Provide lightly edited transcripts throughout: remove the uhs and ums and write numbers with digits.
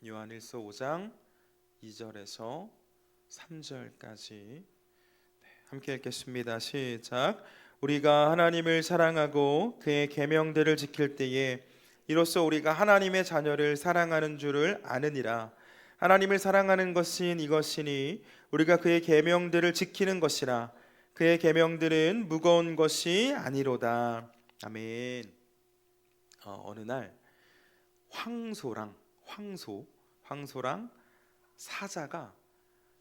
요한일서 5장 2절에서 3절까지 함께 읽겠습니다. 시작. 우리가 하나님을 사랑하고 그의 계명들을 지킬 때에 이로써 우리가 하나님의 자녀를 사랑하는 줄을 아느니라. 하나님을 사랑하는 것은 이것이니 우리가 그의 계명들을 지키는 것이라. 그의 계명들은 무거운 것이 아니로다. 아멘. 어느 날 황소랑 사자가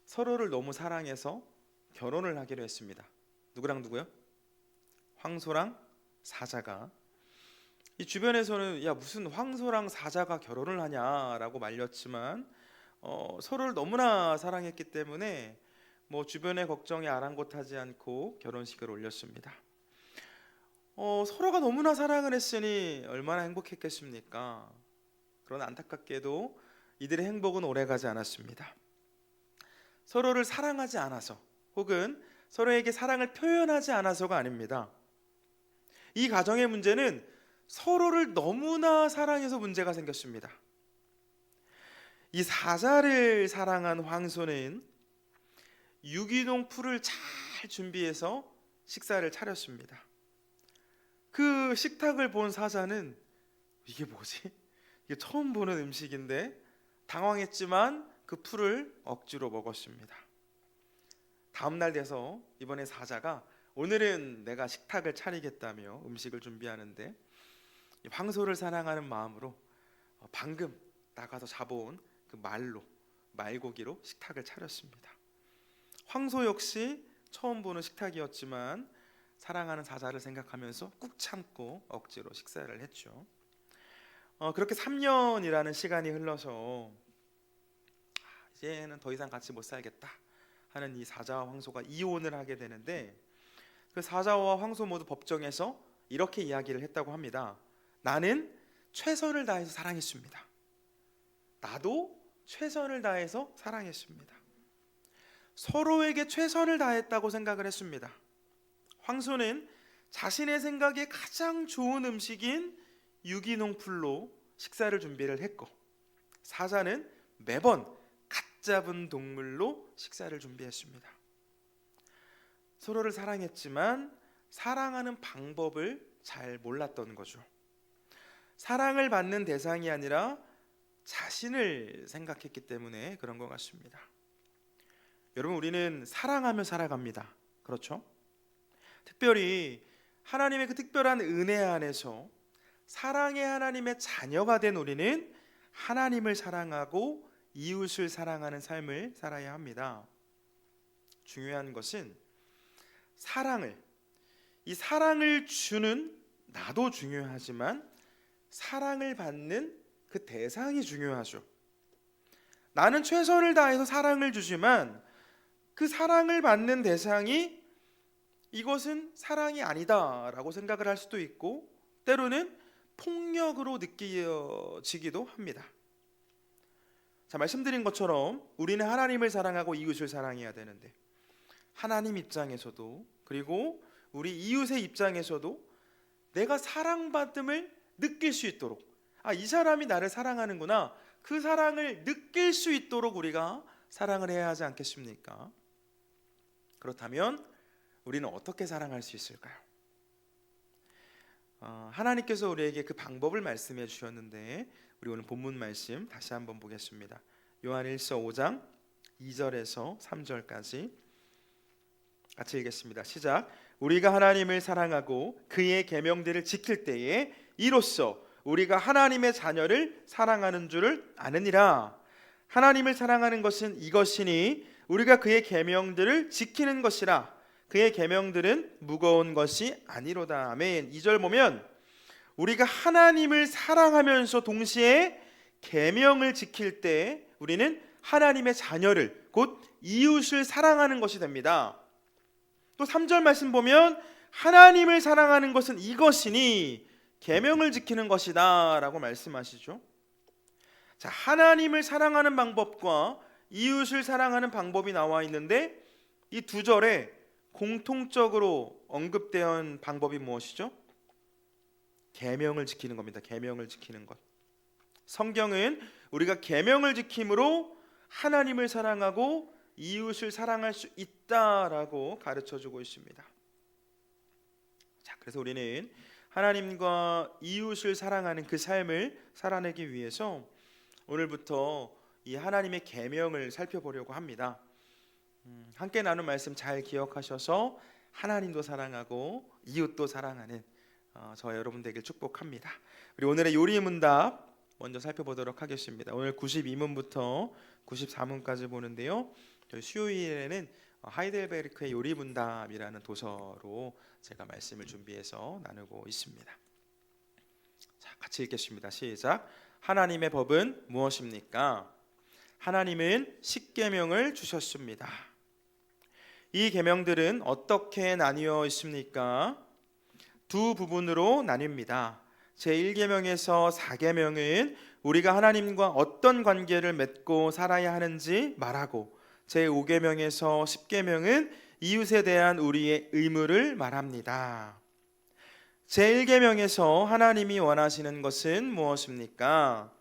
서로를 너무 사랑해서 결혼을 하기로 했습니다. 누구랑 누구요? 황소랑 사자가. 이 주변에서는 야 무슨 황소랑 사자가 결혼을 하냐라고 말렸지만 서로를 너무나 사랑했기 때문에 주변의 걱정에 아랑곳하지 않고 결혼식을 올렸습니다. 서로가 너무나 사랑을 했으니 얼마나 행복했겠습니까? 그러나 안타깝게도 이들의 행복은 오래가지 않았습니다. 서로를 사랑하지 않아서 혹은 서로에게 사랑을 표현하지 않아서가 아닙니다. 이 가정의 문제는 서로를 너무나 사랑해서 문제가 생겼습니다. 이 사자를 사랑한 황소는 유기농 풀을 잘 준비해서 식사를 차렸습니다. 그 식탁을 본 사자는 이게 뭐지? 이게 처음 보는 음식인데 당황했지만 그 풀을 억지로 먹었습니다. 다음 날 돼서 이번에 사자가 오늘은 내가 식탁을 차리겠다며 음식을 준비하는데 황소를 사랑하는 마음으로 방금 나가서 잡아온 그 말고기로 식탁을 차렸습니다. 황소 역시 처음 보는 식탁이었지만 사랑하는 사자를 생각하면서 꾹 참고 억지로 식사를 했죠. 그렇게 3년이라는 시간이 흘러서 이제는 더 이상 같이 못 살겠다 하는 이 사자와 황소가 이혼을 하게 되는데, 그 사자와 황소 모두 법정에서 이렇게 이야기를 했다고 합니다. 나는 최선을 다해서 사랑했습니다. 나도 최선을 다해서 사랑했습니다. 서로에게 최선을 다했다고 생각을 했습니다. 황소는 자신의 생각에 가장 좋은 음식인 유기농 풀로 식사를 준비를 했고, 사자는 매번 갓 잡은 동물로 식사를 준비했습니다. 서로를 사랑했지만 사랑하는 방법을 잘 몰랐던 거죠. 사랑을 받는 대상이 아니라 자신을 생각했기 때문에 그런 것 같습니다. 여러분, 우리는 사랑하며 살아갑니다. 그렇죠? 특별히 하나님의 그 특별한 은혜 안에서 사랑의 하나님의 자녀가 된 우리는 하나님을 사랑하고 이웃을 사랑하는 삶을 살아야 합니다. 중요한 것은 이 사랑을 주는 나도 중요하지만 사랑을 받는 그 대상이 중요하죠. 나는 최선을 다해서 사랑을 주지만 그 사랑을 받는 대상이 이것은 사랑이 아니다라고 생각을 할 수도 있고, 때로는 폭력으로 느껴지기도 합니다. 자, 말씀드린 것처럼 우리는 하나님을 사랑하고 이웃을 사랑해야 되는데, 하나님 입장에서도 그리고 우리 이웃의 입장에서도 내가 사랑받음을 느낄 수 있도록, 이 사람이 나를 사랑하는구나, 그 사랑을 느낄 수 있도록 우리가 사랑을 해야 하지 않겠습니까? 그렇다면 우리는 어떻게 사랑할 수 있을까요? 하나님께서 우리에게 그 방법을 말씀해 주셨는데, 우리 오늘 본문 말씀 다시 한번 보겠습니다. 요한일서 5장 2절에서 3절까지 같이 읽겠습니다. 시작. 우리가 하나님을 사랑하고 그의 계명들을 지킬 때에 이로써 우리가 하나님의 자녀를 사랑하는 줄을 아느니라. 하나님을 사랑하는 것은 이것이니 우리가 그의 계명들을 지키는 것이라. 그의 계명들은 무거운 것이 아니로다. 아멘. 2절 보면 우리가 하나님을 사랑하면서 동시에 계명을 지킬 때 우리는 하나님의 자녀를, 곧 이웃을 사랑하는 것이 됩니다. 또 3절 말씀 보면 하나님을 사랑하는 것은 이것이니 계명을 지키는 것이다 라고 말씀하시죠. 자, 하나님을 사랑하는 방법과 이웃을 사랑하는 방법이 나와 있는데, 이 두 절에 공통적으로 언급된 방법이 무엇이죠? 계명을 지키는 겁니다. 계명을 지키는 것. 성경은 우리가 계명을 지킴으로 하나님을 사랑하고 이웃을 사랑할 수 있다라고 가르쳐주고 있습니다. 자, 그래서 우리는 하나님과 이웃을 사랑하는 그 삶을 살아내기 위해서 오늘부터 이 하나님의 계명을 살펴보려고 합니다. 함께 나눈 말씀 잘 기억하셔서 하나님도 사랑하고 이웃도 사랑하는 저와 여러분 되길 축복합니다. 우리 오늘의 요리 문답 먼저 살펴보도록 하겠습니다. 오늘 92문부터 94문까지 보는데요. 저희 수요일에는 하이델베르크의 요리 문답이라는 도서로 제가 말씀을 준비해서 나누고 있습니다. 자, 같이 읽겠습니다. 시작. 하나님의 법은 무엇입니까? 하나님은 십계명을 주셨습니다. 이 계명들은 어떻게 나뉘어 있습니까? 두 부분으로 나뉩니다. 제1계명에서 4계명은 우리가 하나님과 어떤 관계를 맺고 살아야 하는지 말하고, 제5계명에서 10계명은 이웃에 대한 우리의 의무를 말합니다. 제1계명에서 하나님이 원하시는 것은 무엇입니까?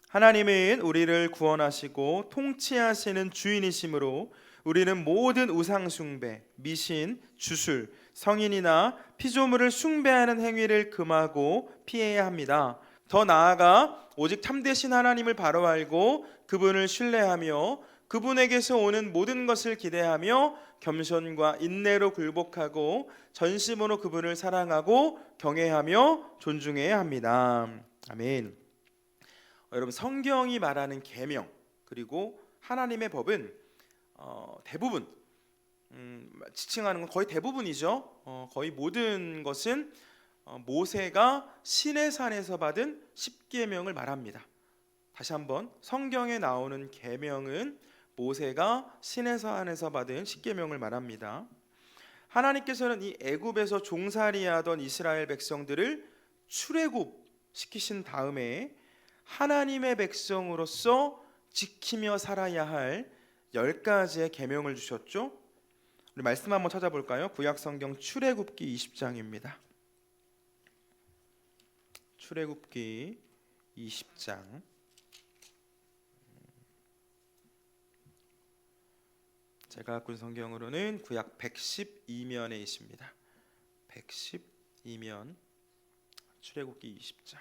하나님은 우리를 구원하시고 통치하시는 주인이시므로 우리는 모든 우상 숭배, 미신, 주술, 성인이나 피조물을 숭배하는 행위를 금하고 피해야 합니다. 더 나아가 오직 참되신 하나님을 바로 알고 그분을 신뢰하며 그분에게서 오는 모든 것을 기대하며 겸손과 인내로 굴복하고 전심으로 그분을 사랑하고 경외하며 존중해야 합니다. 아멘. 여러분, 성경이 말하는 계명 그리고 하나님의 법은 대부분 지칭하는 건 거의 대부분이죠. 거의 모든 것은 모세가 시내산에서 받은 십계명을 말합니다. 다시 한번, 성경에 나오는 계명은 모세가 시내산에서 받은 십계명을 말합니다. 하나님께서는 이 애굽에서 종살이하던 이스라엘 백성들을 출애굽시키신 다음에 하나님의 백성으로서 지키며 살아야 할 10가지의 계명을 주셨죠. 우리 말씀 한번 찾아볼까요? 구약성경 출애굽기 20장입니다. 출애굽기 20장. 제가 갖고 있는 성경으로는 구약 112면에 있습니다. 112면 출애굽기 20장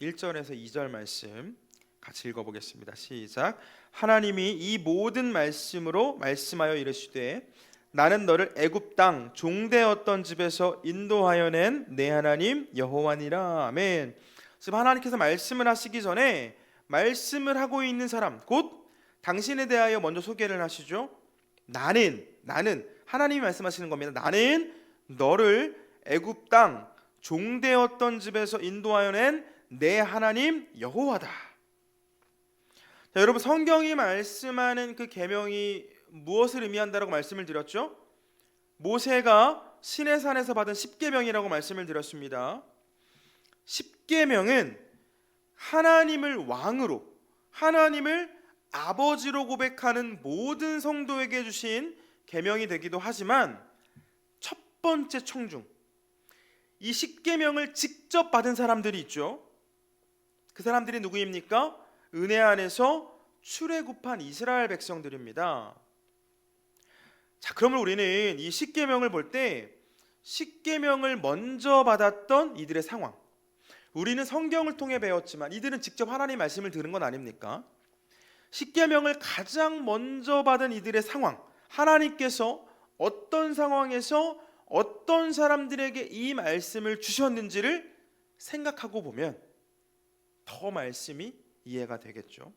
1절에서 2절 말씀 같이 읽어보겠습니다. 시작. 하나님이 이 모든 말씀으로 말씀하여 이르시되 나는 너를 애굽 땅 종되었던 집에서 인도하여 낸 내 하나님 여호와니라. 아멘. 지금 하나님께서 말씀을 하시기 전에 말씀을 하고 있는 사람, 곧 당신에 대하여 먼저 소개를 하시죠. 나는 하나님이 말씀하시는 겁니다. 나는 너를 애굽 땅 종되었던 집에서 인도하여 낸 내 하나님 여호와다. 자, 여러분, 성경이 말씀하는 그 계명이 무엇을 의미한다라고 말씀을 드렸죠? 모세가 시내산에서 받은 십계명이라고 말씀을 드렸습니다. 십계명은 하나님을 왕으로, 하나님을 아버지로 고백하는 모든 성도에게 주신 계명이 되기도 하지만, 첫 번째 청중, 이 십계명을 직접 받은 사람들이 있죠. 그 사람들이 누구입니까? 은혜 안에서 출애굽한 이스라엘 백성들입니다. 자, 그러면 우리는 이 십계명을 볼 때 십계명을 먼저 받았던 이들의 상황, 우리는 성경을 통해 배웠지만 이들은 직접 하나님의 말씀을 들은 건 아닙니까? 십계명을 가장 먼저 받은 이들의 상황, 하나님께서 어떤 상황에서 어떤 사람들에게 이 말씀을 주셨는지를 생각하고 보면 더 말씀이 이해가 되겠죠.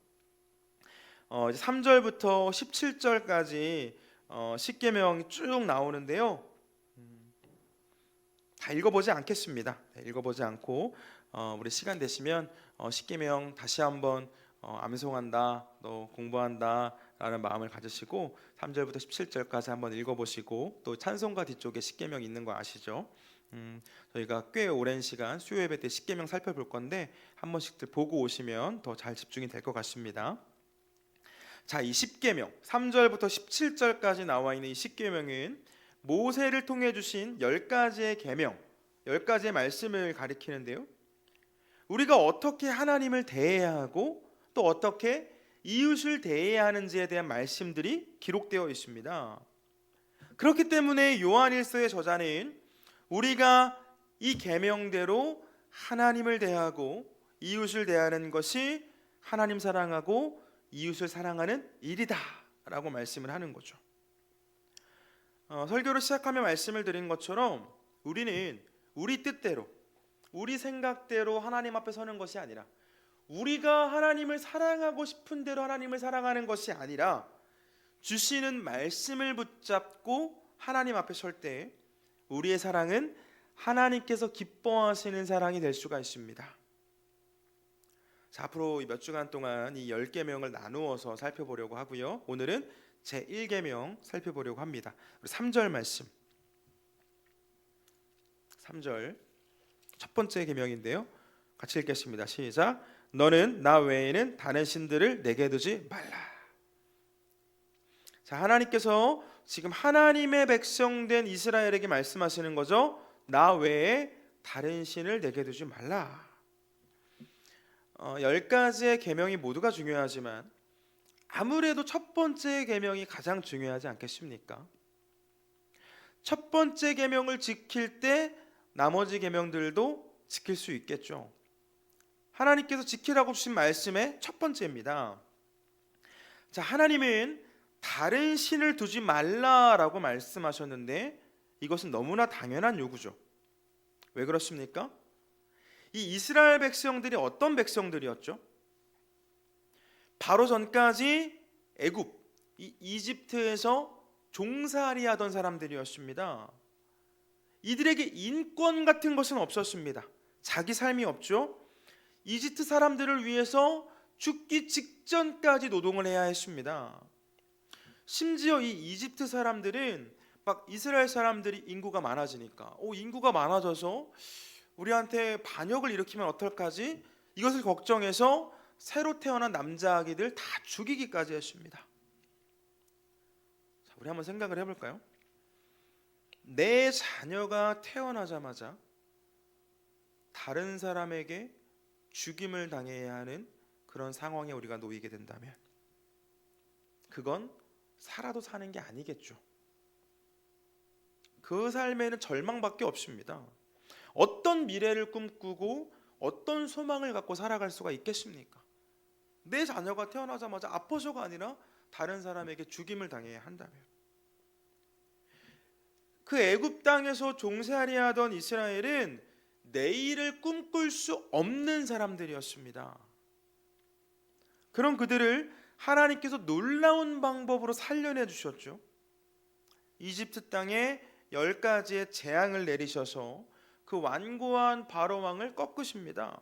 3절부터 17절까지 십계명이 쭉 나오는데요. 다 읽어보지 않겠습니다. 읽어보지 않고 우리 시간 되시면 십계명 다시 한번 암송한다, 또 공부한다 라는 마음을 가지시고 3절부터 17절까지 한번 읽어보시고, 또 찬송가 뒤쪽에 십계명 있는 거 아시죠? 저희가 꽤 오랜 시간 수요 예배 때 십계명 살펴볼 건데 한 번씩들 보고 오시면 더 잘 집중이 될 것 같습니다. 자, 이 십계명 3절부터 17절까지 나와 있는 이 십계명은 모세를 통해 주신 10가지의 계명, 10가지의 말씀을 가리키는데요. 우리가 어떻게 하나님을 대해야 하고 또 어떻게 이웃을 대해야 하는지에 대한 말씀들이 기록되어 있습니다. 그렇기 때문에 요한일서의 저자는 우리가 이 계명대로 하나님을 대하고 이웃을 대하는 것이 하나님 사랑하고 이웃을 사랑하는 일이다 라고 말씀을 하는 거죠. 설교를 시작하며 말씀을 드린 것처럼 우리는 우리 뜻대로 우리 생각대로 하나님 앞에 서는 것이 아니라 우리가 하나님을 사랑하고 싶은 대로 하나님을 사랑하는 것이 아니라 주시는 말씀을 붙잡고 하나님 앞에 설 때 우리의 사랑은 하나님께서 기뻐하시는 사랑이 될 수가 있습니다. 자, 앞으로 몇 주간 동안 이 10계명을 나누어서 살펴보려고 하고요. 오늘은 제1계명 살펴보려고 합니다. 3절 말씀, 3절 첫 번째 계명인데요. 같이 읽겠습니다. 시작. 너는 나 외에는 다른 신들을 내게 두지 말라. 자, 하나님께서 지금 하나님의 백성된 이스라엘에게 말씀하시는 거죠. 나 외에 다른 신을 내게 두지 말라. 10가지의 계명이 모두가 중요하지만 아무래도 첫 번째 계명이 가장 중요하지 않겠습니까? 첫 번째 계명을 지킬 때 나머지 계명들도 지킬 수 있겠죠. 하나님께서 지키라고 주신 말씀의 첫 번째입니다. 자, 하나님은 다른 신을 두지 말라라고 말씀하셨는데 이것은 너무나 당연한 요구죠. 왜 그렇습니까? 이 이스라엘 백성들이 어떤 백성들이었죠? 바로 전까지 애굽, 이집트에서 종살이 하던 사람들이었습니다. 이들에게 인권 같은 것은 없었습니다. 자기 삶이 없죠. 이집트 사람들을 위해서 죽기 직전까지 노동을 해야 했습니다. 심지어 이 이집트 사람들은 막 이스라엘 사람들이 인구가 많아지니까 인구가 많아져서 우리한테 반역을 일으키면 어떨까지 이것을 걱정해서 새로 태어난 남자 아기들 다 죽이기까지 했습니다. 자, 우리 한번 생각을 해볼까요? 내 자녀가 태어나자마자 다른 사람에게 죽임을 당해야 하는 그런 상황에 우리가 놓이게 된다면 그건 살아도 사는 게 아니겠죠. 그 삶에는 절망밖에 없습니다. 어떤 미래를 꿈꾸고 어떤 소망을 갖고 살아갈 수가 있겠습니까? 내 자녀가 태어나자마자 아파서가 아니라 다른 사람에게 죽임을 당해야 한다면 그 애굽 땅에서 종살이 하던 이스라엘은 내일을 꿈꿀 수 없는 사람들이었습니다. 그런 그들을 하나님께서 놀라운 방법으로 살려내 주셨죠. 이집트 땅에 10가지의 재앙을 내리셔서 그 완고한 바로 왕을 꺾으십니다.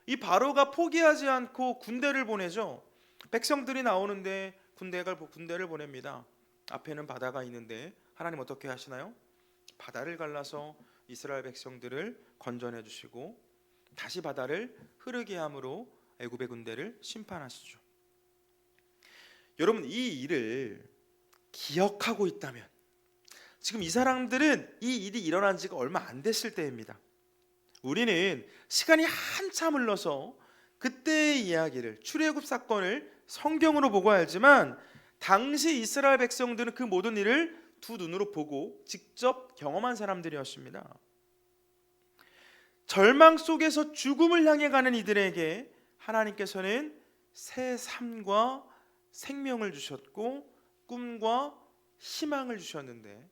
이 바로가 포기하지 않고 군대를 보내죠. 백성들이 나오는데 군대를 보냅니다. 앞에는 바다가 있는데 하나님 어떻게 하시나요? 바다를 갈라서 이스라엘 백성들을 건져내 주시고 다시 바다를 흐르게 함으로 애굽의 군대를 심판하시죠. 여러분, 이 일을 기억하고 있다면 지금 이 사람들은 이 일이 일어난 지가 얼마 안 됐을 때입니다. 우리는 시간이 한참 흘러서 그때의 이야기를, 출애굽 사건을 성경으로 보고 알지만 당시 이스라엘 백성들은 그 모든 일을 두 눈으로 보고 직접 경험한 사람들이었습니다. 절망 속에서 죽음을 향해 가는 이들에게 하나님께서는 새 삶과 생명을 주셨고 꿈과 희망을 주셨는데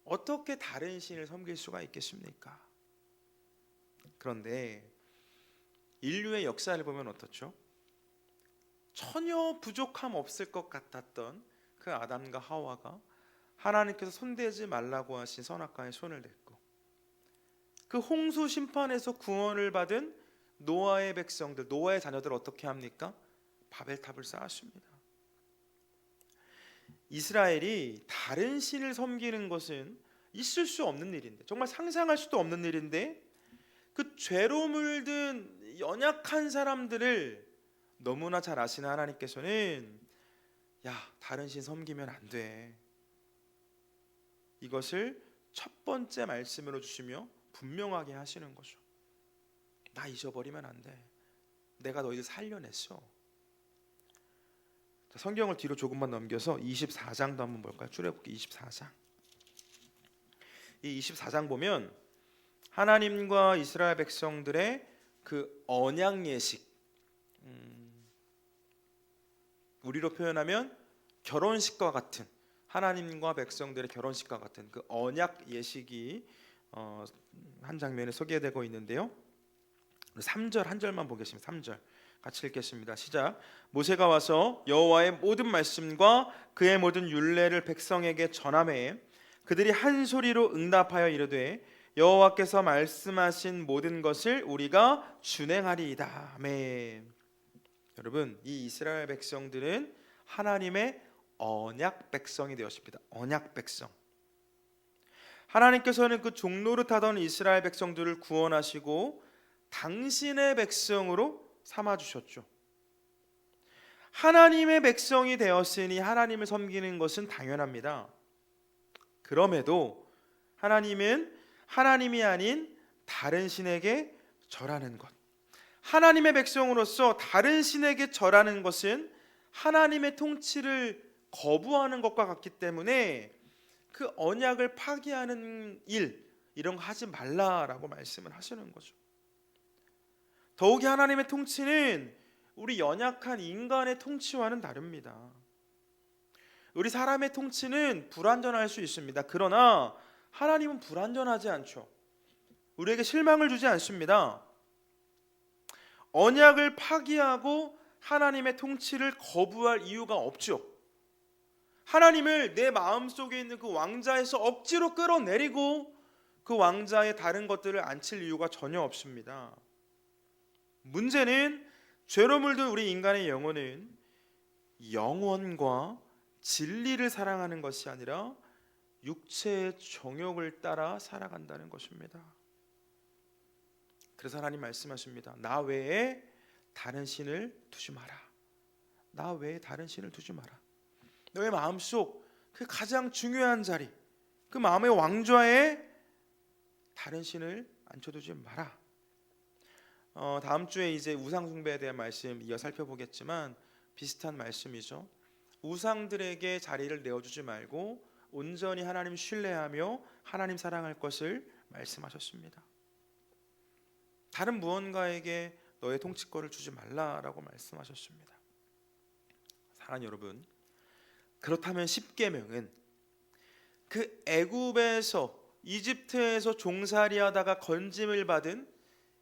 어떻게 다른 신을 섬길 수가 있겠습니까? 그런데 인류의 역사를 보면 어떻죠? 전혀 부족함 없을 것 같았던 그 아담과 하와가 하나님께서 손대지 말라고 하신 선악과에 손을 댔고 그 홍수 심판에서 구원을 받은 노아의 백성들, 노아의 자녀들 어떻게 합니까? 바벨탑을 쌓았습니다. 이스라엘이 다른 신을 섬기는 것은 있을 수 없는 일인데, 정말 상상할 수도 없는 일인데 그 죄로 물든 연약한 사람들을 너무나 잘 아시는 하나님께서는 다른 신 섬기면 안 돼, 이것을 첫 번째 말씀으로 주시며 분명하게 하시는 거죠. 나 잊어버리면 안 돼. 내가 너희들 살려냈어. 자, 성경을 뒤로 조금만 넘겨서 24장도 한번 볼까요? 출애굽기 24장. 이 24장 보면 하나님과 이스라엘 백성들의 그 언약 예식, 우리로 표현하면 결혼식과 같은, 하나님과 백성들의 결혼식과 같은 그 언약 예식이 한 장면에 소개되고 있는데요. 3절 한 절만 보겠습니다. 3절 같이 읽겠습니다. 시작. 모세가 와서 여호와의 모든 말씀과 그의 모든 율례를 백성에게 전하매 그들이 한 소리로 응답하여 이르되 여호와께서 말씀하신 모든 것을 우리가 준행하리이다. 아멘. 여러분, 이 이스라엘 백성들은 하나님의 언약 백성이 되었습니다. 언약 백성. 하나님께서는 그 종노릇하던 이스라엘 백성들을 구원하시고 당신의 백성으로 삼아주셨죠. 하나님의 백성이 되었으니 하나님을 섬기는 것은 당연합니다. 그럼에도 하나님은 하나님이 아닌 다른 신에게 절하는 것, 하나님의 백성으로서 다른 신에게 절하는 것은 하나님의 통치를 거부하는 것과 같기 때문에 그 언약을 파기하는 일, 이런 거 하지 말라라고 말씀을 하시는 거죠. 더욱이 하나님의 통치는 우리 연약한 인간의 통치와는 다릅니다. 우리 사람의 통치는 불완전할 수 있습니다. 그러나 하나님은 불완전하지 않죠. 우리에게 실망을 주지 않습니다. 언약을 파기하고 하나님의 통치를 거부할 이유가 없죠. 하나님을 내 마음속에 있는 그 왕자에서 억지로 끌어내리고 그 왕자의 다른 것들을 앉힐 이유가 전혀 없습니다. 문제는 죄로 물든 우리 인간의 영혼은 영원과 진리를 사랑하는 것이 아니라 육체의 정욕을 따라 살아간다는 것입니다. 그래서 하나님 말씀하십니다. 나 외에 다른 신을 두지 마라. 나 외에 다른 신을 두지 마라. 너의 마음속 그 가장 중요한 자리, 그 마음의 왕좌에 다른 신을 앉혀두지 마라. 다음 주에 이제 우상 숭배에 대한 말씀 이어 살펴보겠지만 비슷한 말씀이죠. 우상들에게 자리를 내어주지 말고 온전히 하나님 신뢰하며 하나님 사랑할 것을 말씀하셨습니다. 다른 무언가에게 너의 통치권을 주지 말라라고 말씀하셨습니다. 사랑하는 여러분, 그렇다면 십계명은 그 애굽에서, 이집트에서 종살이하다가 건짐을 받은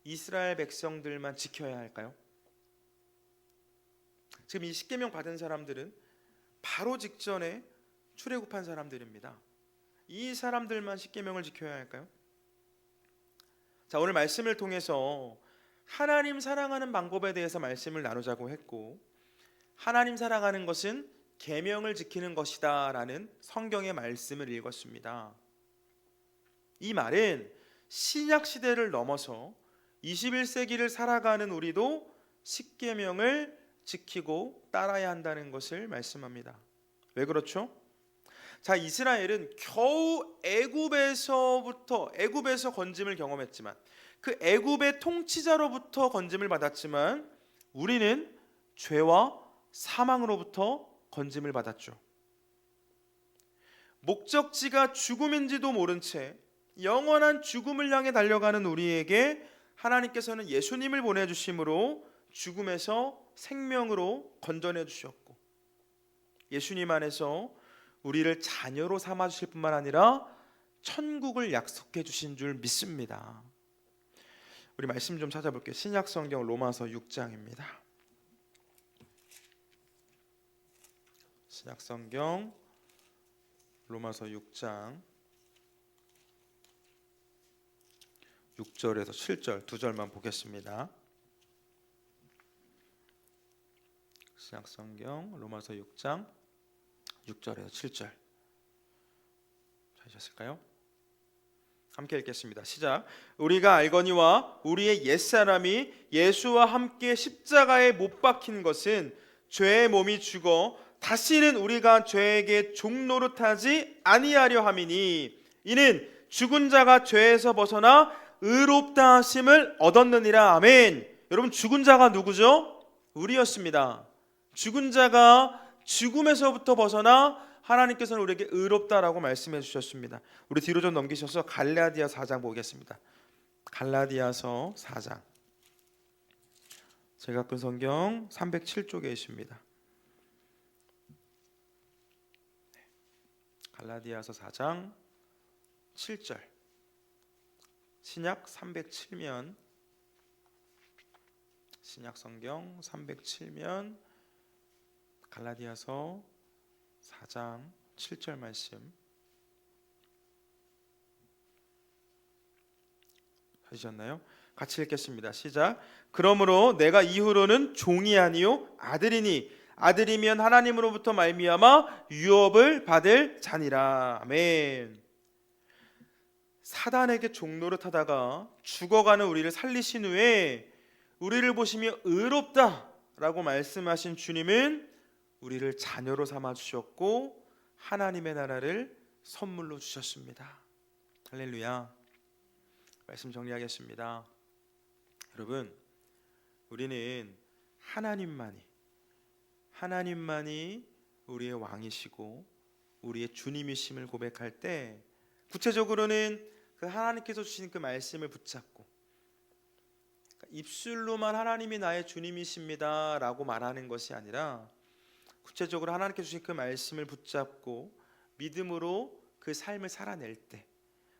이스라엘 백성들만 지켜야 할까요? 지금 이 십계명 받은 사람들은 바로 직전에 출애굽한 사람들입니다. 이 사람들만 십계명을 지켜야 할까요? 자, 오늘 말씀을 통해서 하나님 사랑하는 방법에 대해서 말씀을 나누자고 했고, 하나님 사랑하는 것은 계명을 지키는 것이다 라는 성경의 말씀을 읽었습니다. 이 말은 신약 시대를 넘어서 21세기를 살아가는 우리도 십계명을 지키고 따라야 한다는 것을 말씀합니다. 왜 그렇죠? 자, 이스라엘은 겨우 애굽에서 건짐을 경험했지만, 그 애굽의 통치자로부터 건짐을 받았지만 우리는 죄와 사망으로부터 건짐을 받았죠. 목적지가 죽음인지도 모른 채 영원한 죽음을 향해 달려가는 우리에게 하나님께서는 예수님을 보내주심으로 죽음에서 생명으로 건져내 주셨고, 예수님 안에서 우리를 자녀로 삼아주실 뿐만 아니라 천국을 약속해 주신 줄 믿습니다. 우리 말씀 좀 찾아볼게요. 신약성경 로마서 6장입니다. 신약성경 로마서 6장 6절에서 7절 두 절만 보겠습니다. 신약성경 로마서 6장 6절에서 7절 찾으셨을까요? 함께 읽겠습니다. 시작. 우리가 알거니와 우리의 옛사람이 예수와 함께 십자가에 못 박힌 것은 죄의 몸이 죽어 다시는 우리가 죄에게 종노릇하지 아니하려 함이니, 이는 죽은 자가 죄에서 벗어나 의롭다 하심을 얻었느니라. 아멘. 여러분, 죽은 자가 누구죠? 우리였습니다. 죽은 자가 죽음에서부터 벗어나 하나님께서는 우리에게 의롭다라고 말씀해 주셨습니다. 우리 뒤로 좀 넘기셔서 갈라디아서 4장 보겠습니다. 갈라디아서 4장. 제가 본 성경 307쪽에 있습니다. 갈라디아서 4장 7절. 신약 307면, 신약 성경 307면 갈라디아서 4장 7절 말씀 하셨나요? 같이 읽겠습니다. 시작. 그러므로 내가 이후로는 종이 아니요 아들이니 아들이면 하나님으로부터 말미암아 유업을 받을 자니라. 아멘. 사단에게 종노릇하다가 죽어가는 우리를 살리신 후에 우리를 보시며 의롭다라고 말씀하신 주님은 우리를 자녀로 삼아 주셨고 하나님의 나라를 선물로 주셨습니다. 할렐루야. 말씀 정리하겠습니다. 여러분, 우리는 하나님만이 우리의 왕이시고 우리의 주님이심을 고백할 때, 구체적으로는 그 하나님께서 주신 그 말씀을 붙잡고 입술로만 하나님이 나의 주님이십니다 라고 말하는 것이 아니라, 구체적으로 하나님께서 주신 그 말씀을 붙잡고 믿음으로 그 삶을 살아낼 때,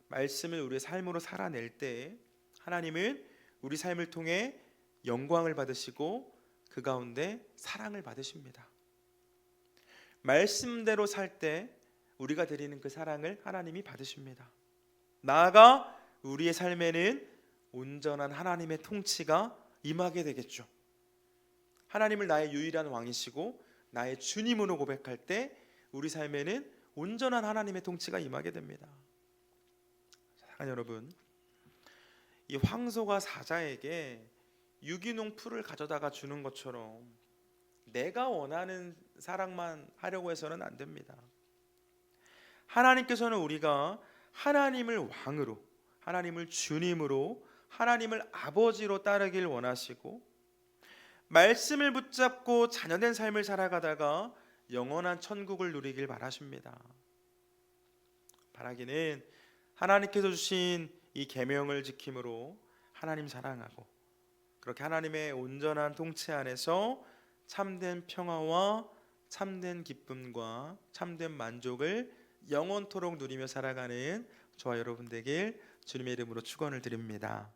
말씀을 우리의 삶으로 살아낼 때 하나님은 우리 삶을 통해 영광을 받으시고 그 가운데 사랑을 받으십니다. 말씀대로 살 때 우리가 드리는 그 사랑을 하나님이 받으십니다. 나아가 우리의 삶에는 온전한 하나님의 통치가 임하게 되겠죠. 하나님을 나의 유일한 왕이시고 나의 주님으로 고백할 때 우리 삶에는 온전한 하나님의 통치가 임하게 됩니다. 사랑하는 여러분, 이 황소가 사자에게 유기농 풀을 가져다가 주는 것처럼 내가 원하는 사랑만 하려고 해서는 안 됩니다. 하나님께서는 우리가 하나님을 왕으로, 하나님을 주님으로, 하나님을 아버지로 따르길 원하시고, 말씀을 붙잡고 자녀된 삶을 살아가다가 영원한 천국을 누리길 바라십니다. 바라기는 하나님께서 주신 이 계명을 지킴으로 하나님 사랑하고, 그렇게 하나님의 온전한 통치 안에서 참된 평화와 참된 기쁨과 참된 만족을 영원토록 누리며 살아가는 저와 여러분 되길 주님의 이름으로 축원을 드립니다.